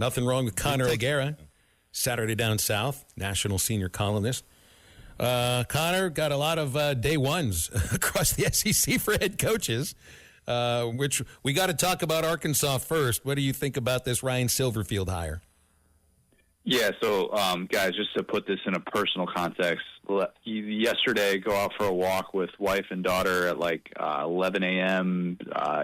Nothing wrong with Connor O'Gara, Saturday Down South, national senior columnist. Connor got a lot of day ones across the SEC for head coaches, which we got to talk about Arkansas first. What do you think about this Ryan Silverfield hire? Yeah, so guys, just to put this in a personal context, yesterday go out for a walk with wife and daughter at like 11 a.m.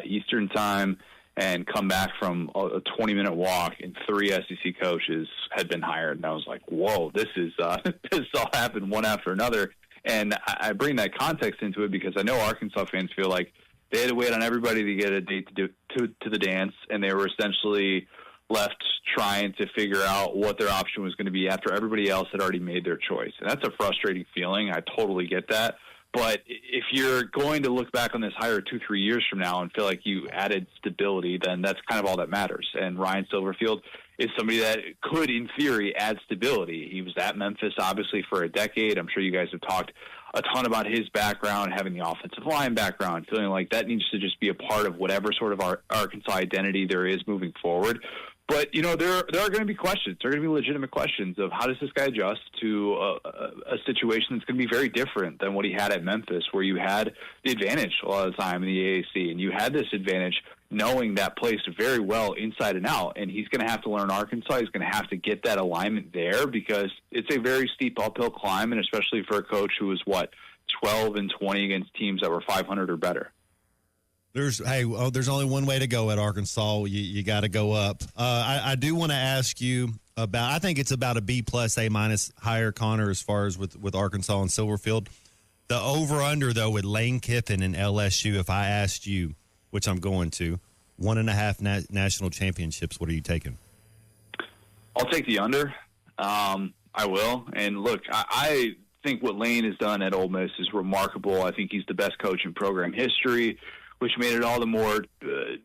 Eastern time, and come back from a 20-minute walk, and 3 SEC coaches had been hired. And I was like, whoa, this all happened one after another. And I bring that context into it because I know Arkansas fans feel like they had to wait on everybody to get a date to the dance, and they were essentially left trying to figure out what their option was going to be after everybody else had already made their choice. And that's a frustrating feeling. I totally get that. But if you're going to look back on this hire 2-3 years from now and feel like you added stability, then that's kind of all that matters. And Ryan Silverfield is somebody that could, in theory, add stability. He was at Memphis, obviously, for a decade. I'm sure you guys have talked a ton about his background, having the offensive line background, feeling like that needs to just be a part of whatever sort of Arkansas identity there is moving forward. But, you know, there are going to be questions. There are going to be legitimate questions of how does this guy adjust to a situation that's going to be very different than what he had at Memphis, where you had the advantage a lot of the time in the AAC, and you had this advantage knowing that place very well inside and out. And he's going to have to learn Arkansas. He's going to have to get that alignment there because it's a very steep uphill climb, and especially for a coach who was, 12-20 against teams that were 500 or better. There's only one way to go at Arkansas. You got to go up. I do want to ask you about. I think it's about a B+, A- higher, Connor, as far as with Arkansas and Silverfield. The over under though with Lane Kiffin and LSU. If I asked you, which I'm going to, 1.5 national championships, what are you taking? I'll take the under. I will. And look, I think what Lane has done at Ole Miss is remarkable. I think he's the best coach in program history, which made it all the more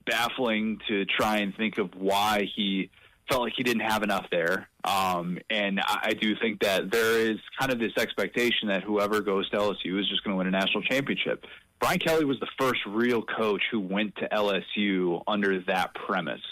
baffling to try and think of why he felt like he didn't have enough there. And I do think that there is kind of this expectation that whoever goes to LSU is just going to win a national championship. Brian Kelly was the first real coach who went to LSU under that premise,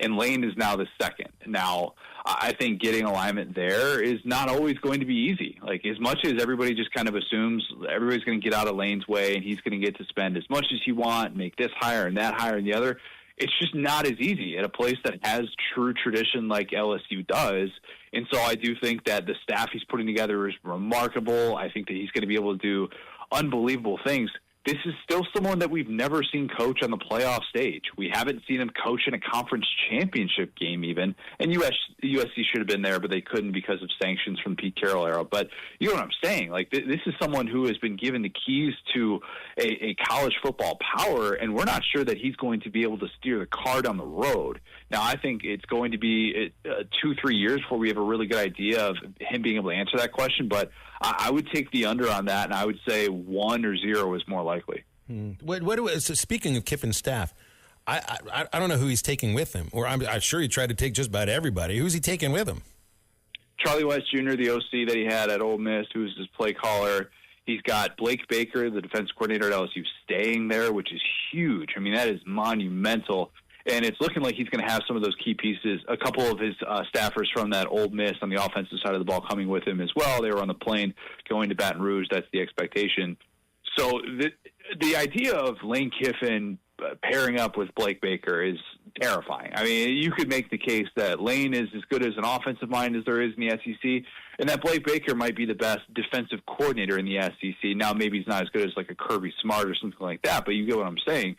and Lane is now the second. Now, I think getting alignment there is not always going to be easy. Like, as much as everybody just kind of assumes everybody's going to get out of Lane's way and he's going to get to spend as much as he wants, make this higher and that higher and the other, it's just not as easy at a place that has true tradition like LSU does. And so I do think that the staff he's putting together is remarkable. I think that he's going to be able to do unbelievable things. This is still someone that we've never seen coach on the playoff stage. We haven't seen him coach in a conference championship game even. And USC should have been there, but they couldn't because of sanctions from the Pete Carroll era. But you know what I'm saying? Like, this is someone who has been given the keys to a college football power, and we're not sure that he's going to be able to steer the car down the road. Now, I think it's going to be 2-3 years before we have a really good idea of him being able to answer that question. But I would take the under on that, and I would say 1 or 0 is more likely. So speaking of Kiffin's staff, I don't know who he's taking with him, or I'm sure he tried to take just about everybody. Who's he taking with him? Charlie Weiss Jr., the OC that he had at Ole Miss, who's his play caller. He's got Blake Baker, the defense coordinator at LSU, staying there, which is huge. I mean, that is monumental. And it's looking like he's going to have some of those key pieces, a couple of his staffers from that Ole Miss on the offensive side of the ball coming with him as well. They were on the plane going to Baton Rouge. That's the expectation. So the idea of Lane Kiffin pairing up with Blake Baker is terrifying. I mean, you could make the case that Lane is as good as an offensive mind as there is in the SEC, and that Blake Baker might be the best defensive coordinator in the SEC. Now, maybe he's not as good as like a Kirby Smart or something like that, but you get what I'm saying.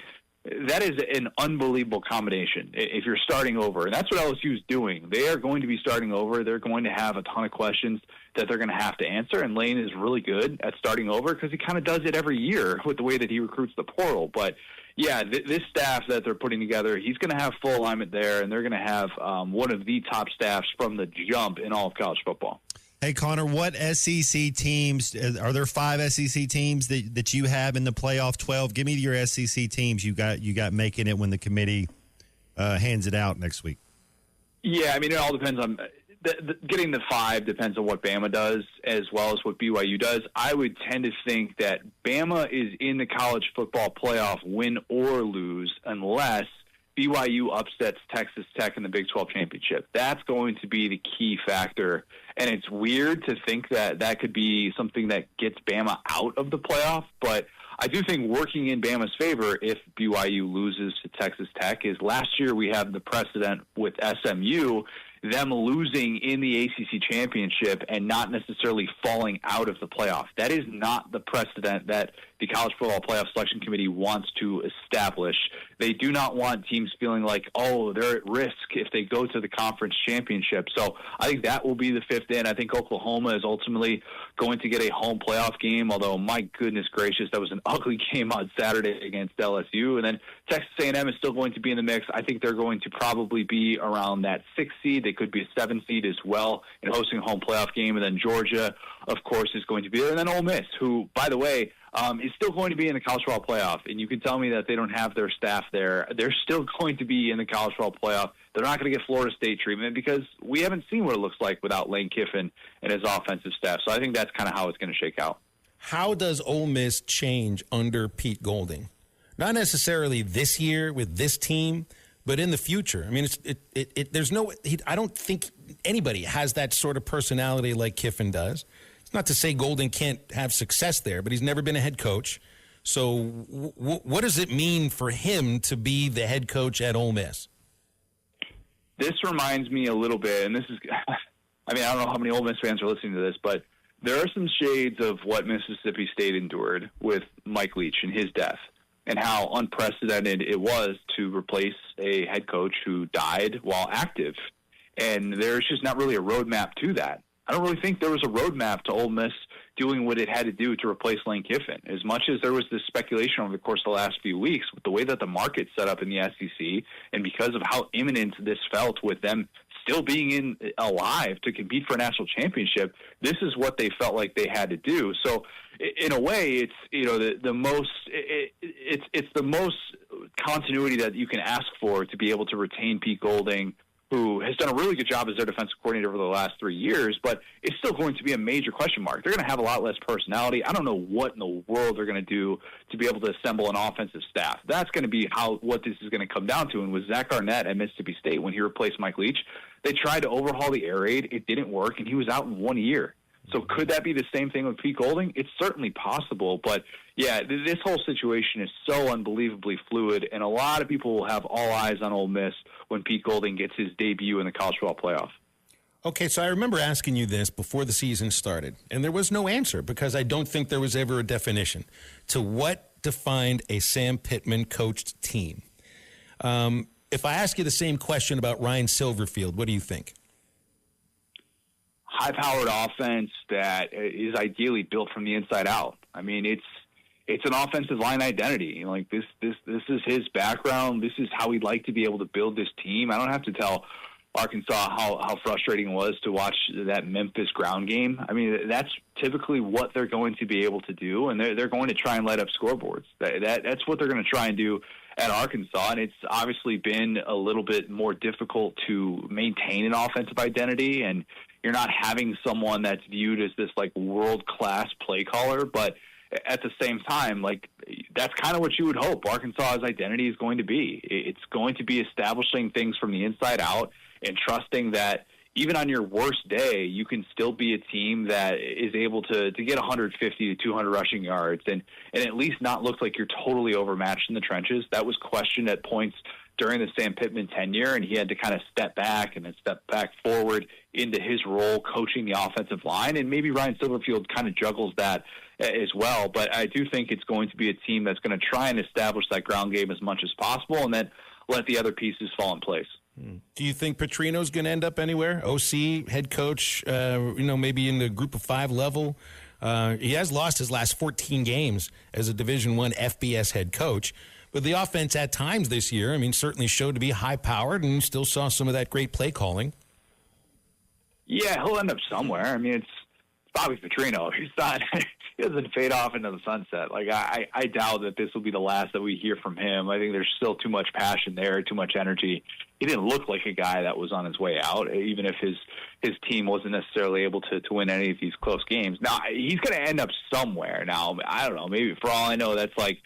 That is an unbelievable combination if you're starting over. And that's what LSU is doing. They are going to be starting over. They're going to have a ton of questions that they're going to have to answer. And Lane is really good at starting over because he kind of does it every year with the way that he recruits the portal. But, yeah, this staff that they're putting together, he's going to have full alignment there, and they're going to have one of the top staffs from the jump in all of college football. Hey, Connor, what SEC teams, are there 5 SEC teams that you have in the playoff 12? Give me your SEC teams you got making it when the committee hands it out next week. Yeah, I mean, it all depends on getting the 5 depends on what Bama does as well as what BYU does. I would tend to think that Bama is in the college football playoff win or lose unless BYU upsets Texas Tech in the Big 12 championship. That's going to be the key factor. And it's weird to think that that could be something that gets Bama out of the playoff. But I do think working in Bama's favor if BYU loses to Texas Tech is last year we have the precedent with SMU, them losing in the ACC championship and not necessarily falling out of the playoff. That is not the precedent that the College Football Playoff Selection Committee wants to establish. They do not want teams feeling like, oh, they're at risk if they go to the conference championship. So I think that will be the fifth in. I think Oklahoma is ultimately going to get a home playoff game, although, my goodness gracious, that was an ugly game on Saturday against LSU. And then Texas A&M is still going to be in the mix. I think they're going to probably be around that 6th seed. They could be a 7th seed as well in hosting a home playoff game. And then Georgia, of course, is going to be there. And then Ole Miss, who, by the way, is still going to be in the college football playoff. And you can tell me that they don't have their staff there. They're still going to be in the college football playoff. They're not going to get Florida State treatment because we haven't seen what it looks like without Lane Kiffin and his offensive staff. So I think that's kind of how it's going to shake out. How does Ole Miss change under Pete Golding? Not necessarily this year with this team, but in the future. I mean, there's no. I don't think anybody has that sort of personality like Kiffin does. It's not to say Golding can't have success there, but he's never been a head coach. So, what does it mean for him to be the head coach at Ole Miss? This reminds me a little bit, and this is. I mean, I don't know how many Ole Miss fans are listening to this, but there are some shades of what Mississippi State endured with Mike Leach and his death, and how unprecedented it was to replace a head coach who died while active. And there's just not really a roadmap to that. I don't really think there was a roadmap to Ole Miss doing what it had to do to replace Lane Kiffin. As much as there was this speculation over the course of the last few weeks, with the way that the market's set up in the SEC, and because of how imminent this felt with them still being alive to compete for a national championship, this is what they felt like they had to do. So, in a way, it's the most continuity that you can ask for to be able to retain Pete Golding, who has done a really good job as their defensive coordinator over the last 3 years, but it's still going to be a major question mark. They're going to have a lot less personality. I don't know what in the world they're going to do to be able to assemble an offensive staff. That's going to be what this is going to come down to. And with Zach Arnett at Mississippi State, when he replaced Mike Leach, they tried to overhaul the air raid. It didn't work, and he was out in 1 year. So could that be the same thing with Pete Golding? It's certainly possible, but yeah, this whole situation is so unbelievably fluid, and a lot of people will have all eyes on Ole Miss when Pete Golding gets his debut in the college football playoff. Okay, so I remember asking you this before the season started, and there was no answer because I don't think there was ever a definition to what defined a Sam Pittman-coached team. If I ask you the same question about Ryan Silverfield, what do you think? High-powered offense that is ideally built from the inside out. I mean, it's an offensive line identity. Like this is his background. This is how he'd like to be able to build this team. I don't have to tell Arkansas how frustrating it was to watch that Memphis ground game. I mean, that's typically what they're going to be able to do, and they're going to try and light up scoreboards. That's what they're going to try and do at Arkansas, and it's obviously been a little bit more difficult to maintain an offensive identity, and you're not having someone that's viewed as this like world-class play caller, but at the same time, like that's kind of what you would hope Arkansas's identity is going to be. It's going to be establishing things from the inside out and trusting that even on your worst day, you can still be a team that is able to get 150 to 200 rushing yards and at least not look like you're totally overmatched in the trenches. That was questioned at points during the Sam Pittman tenure, and he had to kind of step back and then step back forward into his role coaching the offensive line. And maybe Ryan Silverfield kind of juggles that as well. But I do think it's going to be a team that's going to try and establish that ground game as much as possible and then let the other pieces fall in place. Do you think Petrino's going to end up anywhere? OC, head coach, maybe in the group of 5 level? He has lost his last 14 games as a Division I FBS head coach. But the offense at times this year, I mean, certainly showed to be high-powered and still saw some of that great play calling. Yeah, he'll end up somewhere. I mean, it's Bobby Petrino. He's not. He doesn't fade off into the sunset. Like I doubt that this will be the last that we hear from him. I think there's still too much passion there, too much energy. He didn't look like a guy that was on his way out, even if his team wasn't necessarily able to win any of these close games. Now he's going to end up somewhere. Now I don't know. Maybe for all I know, that's like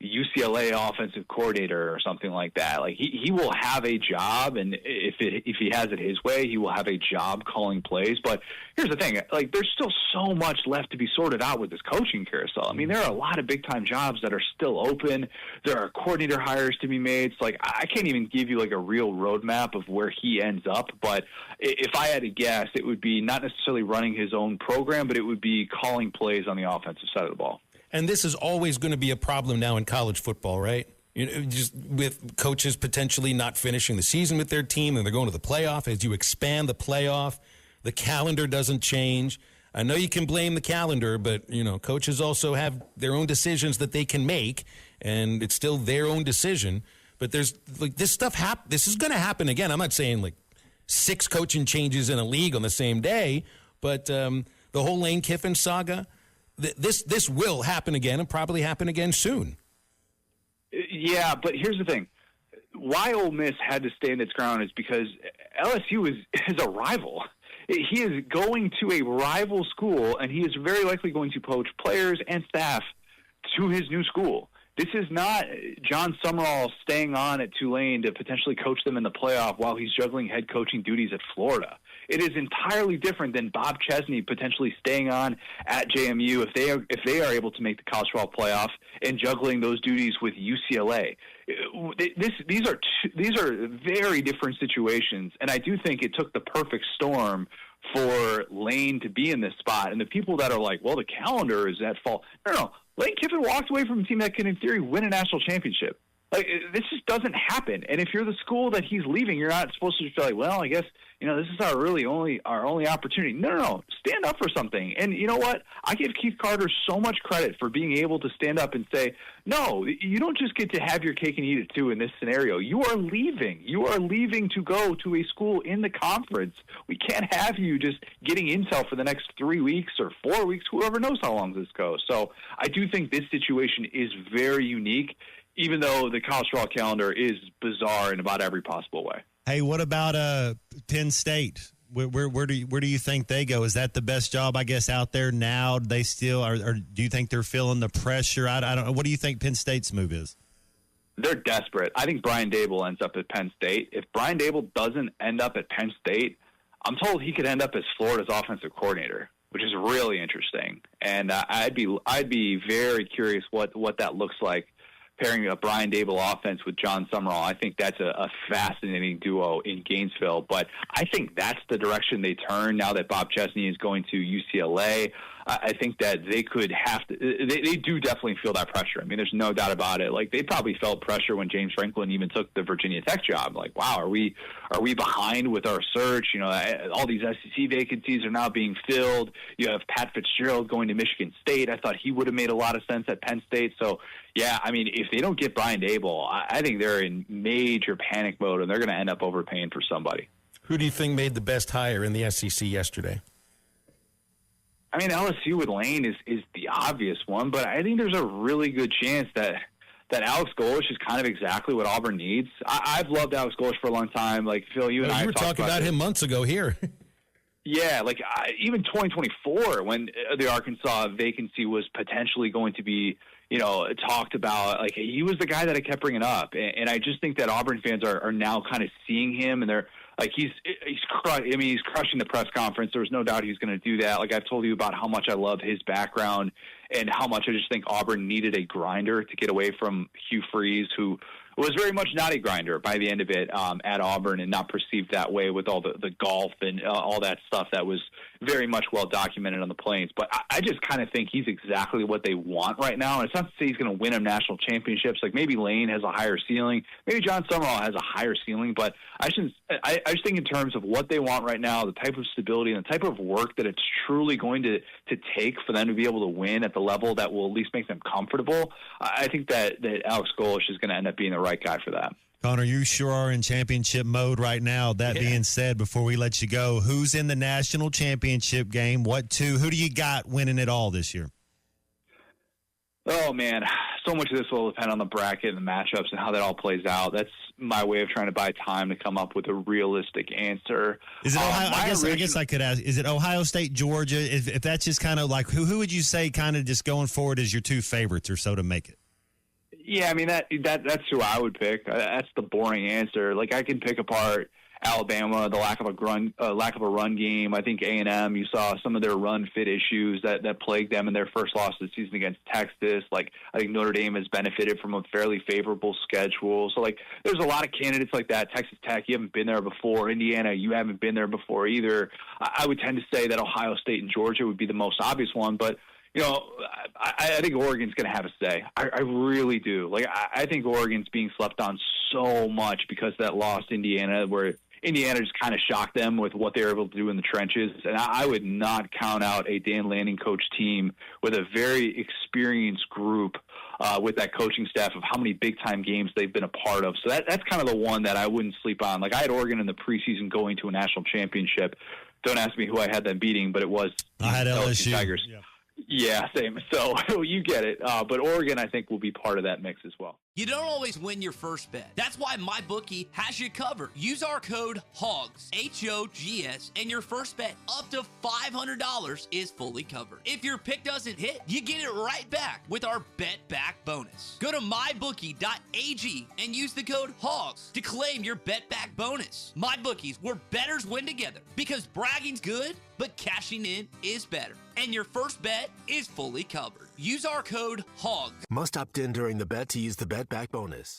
UCLA offensive coordinator or something like that. Like he will have a job, and if he has it his way, he will have a job calling plays. But here's the thing: like there's still so much left to be sorted out with this coaching carousel. I mean, there are a lot of big time jobs that are still open. There are coordinator hires to be made. So like I can't even give you like a real roadmap of where he ends up. But if I had to guess, it would be not necessarily running his own program, but it would be calling plays on the offensive side of the ball. And this is always going to be a problem now in college football, right? You know, just with coaches potentially not finishing the season with their team and they're going to the playoff. As you expand the playoff, the calendar doesn't change. I know you can blame the calendar, but, you know, coaches also have their own decisions that they can make, and it's still their own decision. But there's like this stuff this is going to happen again. I'm not saying like 6 coaching changes in a league on the same day, but the whole Lane Kiffin saga, this will happen again and probably happen again soon. Yeah, but here's the thing. Why Ole Miss had to stand its ground is because LSU is a rival. He is going to a rival school, and he is very likely going to poach players and staff to his new school. This is not John Summerall staying on at Tulane to potentially coach them in the playoff while he's juggling head coaching duties at Florida. It is entirely different than Bob Chesney potentially staying on at JMU if they are able to make the college football playoff and juggling those duties with UCLA. These are very different situations, and I do think it took the perfect storm for Lane to be in this spot. And the people that are like, well, the calendar is at fault. No. Lane Kiffin walked away from a team that can, in theory, win a national championship. Like, this just doesn't happen. And if you're the school that he's leaving, you're not supposed to just be like, well, I guess, this is our only opportunity. No. Stand up for something. And you know what? I give Keith Carter so much credit for being able to stand up and say, no, you don't just get to have your cake and eat it too in this scenario. You are leaving. You are leaving to go to a school in the conference. We can't have you just getting intel for the next 3 weeks or 4 weeks, whoever knows how long this goes. So I do think this situation is very unique, even though the college football calendar is bizarre in about every possible way. Hey, what about Penn State? Where do you think they go? Is that the best job, I guess, out there now? They still or do you think they're feeling the pressure? I don't know. What do you think Penn State's move is? They're desperate. I think Brian Dable ends up at Penn State. If Brian Dable doesn't end up at Penn State, I'm told he could end up as Florida's offensive coordinator, which is really interesting. And I'd be very curious what that looks like. Pairing a Brian Dable offense with John Summerall, I think that's a fascinating duo in Gainesville. But I think that's the direction they turn now that Bob Chesney is going to UCLA. I think that they could have to. They do definitely feel that pressure. I mean, there's no doubt about it. Like, they probably felt pressure when James Franklin even took the Virginia Tech job. Like, wow, are we behind with our search? All these SEC vacancies are now being filled. You have Pat Fitzgerald going to Michigan State. I thought he would have made a lot of sense at Penn State. So, yeah, I mean, if they don't get Brian Dable, I think they're in major panic mode, and they're going to end up overpaying for somebody. Who do you think made the best hire in the SEC yesterday? I mean, LSU with Lane is the obvious one, but I think there's a really good chance that Alex Golesh is kind of exactly what Auburn needs. I've loved Alex Golesh for a long time. Like, Phil, you and I were talking about him months ago here. Yeah, like even 2024 when the Arkansas vacancy was potentially going to be, talked about. Like, he was the guy that I kept bringing up, and I just think that Auburn fans are now kind of seeing him, and they're like, he's crushing the press conference. There was no doubt he was going to do that. Like, I've told you about how much I love his background and how much I just think Auburn needed a grinder to get away from Hugh Freeze, who was very much not a grinder by the end of it at Auburn, and not perceived that way with all the golf and all that stuff that was very much well documented on the Plains. But I just kind of think he's exactly what they want right now. And it's not to say he's going to win them national championships. Like, maybe Lane has a higher ceiling. Maybe John Summerall has a higher ceiling. But I just think in terms of what they want right now, the type of stability and the type of work that it's truly going to take for them to be able to win at the level that will at least make them comfortable, I think that Alex Golesh is going to end up being the right guy for that. Connor, you sure are in championship mode right now. That being said, before we let you go, who's in the national championship game? Who do you got winning it all this year? Oh, man. So much of this will depend on the bracket and the matchups and how that all plays out. That's my way of trying to buy time to come up with a realistic answer. Is it Ohio? I guess I could ask, is it Ohio State, Georgia? If that's just kind of like, who would you say kind of just going forward as your two favorites or so to make it? Yeah, I mean that's who I would pick. That's the boring answer. Like I can pick apart Alabama, the lack of a run game. I think A&M, you saw some of their run fit issues that plagued them in their first loss of the season against Texas. Like I think Notre Dame has benefited from a fairly favorable schedule. So like there's a lot of candidates like that. Texas Tech, you haven't been there before. Indiana, you haven't been there before either. I would tend to say that Ohio State and Georgia would be the most obvious one, but you know, I think Oregon's going to have a say. I really do. Like, I think Oregon's being slept on so much because of that loss to Indiana, where Indiana just kind of shocked them with what they were able to do in the trenches. And I would not count out a Dan Lanning coach team with a very experienced group with that coaching staff of how many big-time games they've been a part of. So that's kind of the one that I wouldn't sleep on. Like, I had Oregon in the preseason going to a national championship. Don't ask me who I had them beating, but it was I had LSU. Tigers. Yeah, same. So you get it. But Oregon, I think, will be part of that mix as well. You don't always win your first bet. That's why MyBookie has you covered. Use our code HOGS, H-O-G-S, and your first bet up to $500 is fully covered. If your pick doesn't hit, you get it right back with our Bet Back bonus. Go to mybookie.ag and use the code HOGS to claim your Bet Back bonus. MyBookie's where bettors win together because bragging's good, but cashing in is better. And your first bet is fully covered. Use our code HOGS. Must opt in during the bet to use the Bet Back bonus.